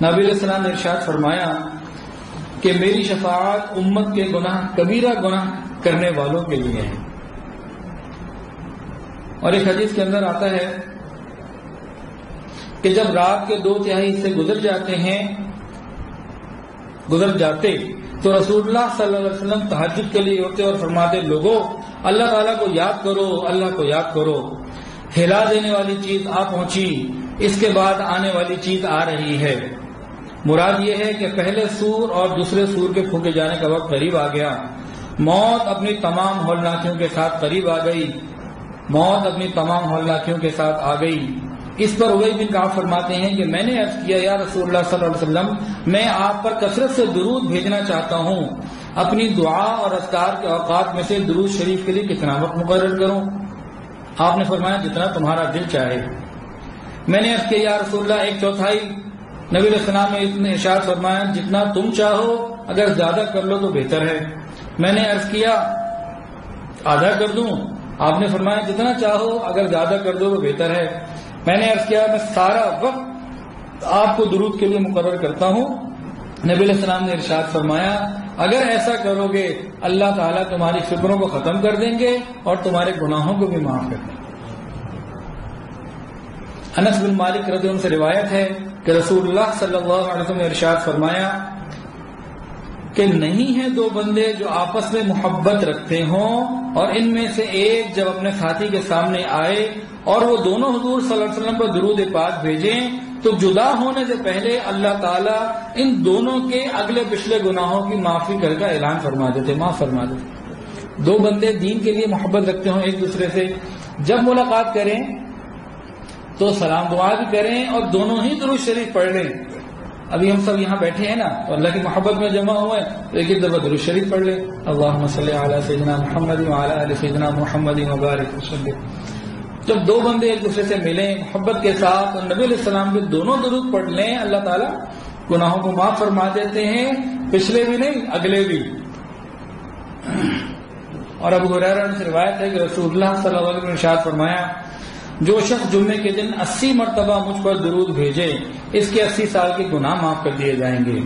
نبی علیہ السلام نے ارشاد فرمایا کہ میری شفاعت امت کے کبیرہ گناہ کرنے والوں کے لیے ہے۔ اور ایک حدیث کے اندر آتا ہے کہ جب رات کے 2/3 حصے گزر جاتے تو رسول اللہ صلی اللہ علیہ وسلم تہجد کے لیے ہوتے اور فرماتے لوگوں اللہ تعالیٰ کو یاد کرو، اللہ کو یاد کرو، ہلا دینے والی چیز آ پہنچی، اس کے بعد آنے والی چیز آ رہی ہے۔ مراد یہ ہے کہ پہلے سور اور دوسرے سور کے پھونکے جانے کا وقت قریب آ گیا، موت اپنی تمام ہولناکیوں کے ساتھ قریب آ گئی، موت اپنی تمام ہولناکیوں کے ساتھ آ گئی۔ اس پر ابی بن کعب فرماتے ہیں کہ میں نے عرض کیا یا رسول اللہ صلی اللہ علیہ وسلم میں آپ پر کثرت سے درود بھیجنا چاہتا ہوں، اپنی دعا اور اذکار کے اوقات میں سے درود شریف کے لیے کتنا وقت مقرر کروں؟ آپ نے فرمایا جتنا تمہارا دل چاہے۔ میں نے عرض کیا یا رسول اللہ 1/4۔ نبی علیہ السلام نے اتنے ارشاد فرمایا جتنا تم چاہو، اگر زیادہ کر لو تو بہتر ہے۔ میں نے عرض کیا آدھا کر دوں؟ آپ نے فرمایا جتنا چاہو، اگر زیادہ کر دو تو بہتر ہے۔ میں نے عرض کیا میں سارا وقت آپ کو درود کے لیے مقرر کرتا ہوں۔ نبی علیہ السلام نے ارشاد فرمایا اگر ایسا کرو گے اللہ تعالیٰ تمہاری فکروں کو ختم کر دیں گے اور تمہارے گناہوں کو بھی معاف کر دیں گے۔ انس بن مالک رضی اللہ عنہ سے روایت ہے کہ رسول اللہ صلی اللہ علیہ وسلم نے ارشاد فرمایا کہ نہیں ہیں 2 بندے جو آپس میں محبت رکھتے ہوں اور ان میں سے ایک جب اپنے ساتھی کے سامنے آئے اور وہ دونوں حضور صلی اللہ علیہ وسلم پر درود پاک بھیجیں تو جدا ہونے سے پہلے اللہ تعالیٰ ان دونوں کے اگلے پچھلے گناہوں کی معافی کر کا اعلان فرما دیتے، معاف فرما دیتے۔ 2 بندے دین کے لیے محبت رکھتے ہوں ایک دوسرے سے، جب ملاقات کریں تو سلام دعا بھی کریں اور دونوں ہی درود شریف پڑھ لیں۔ ابھی ہم سب یہاں بیٹھے ہیں نا تو اللہ کی محبت میں جمع ہوئے تو ایک دفعہ درود شریف پڑھ لیں، اللہم صلی علی سیدنا محمد وعلی آل سیدنا محمد وبارک وسلم۔ جب 2 بندے ایک دوسرے سے ملیں محبت کے ساتھ اور نبی علیہ السلام کے دونوں درود پڑھ لیں، اللہ تعالیٰ گناہوں کو معاف فرما دیتے ہیں، پچھلے بھی نہیں اگلے بھی۔ اور ابو ہریرہ سے روایت ہے کہ رسول اللہ صلی اللہ علیہ وسلم نے ارشاد فرمایا جو شخص جمعے کے دن 80 مرتبہ مجھ پر درود بھیجے اس کے 80 سال کے گناہ معاف کر دیے جائیں گے۔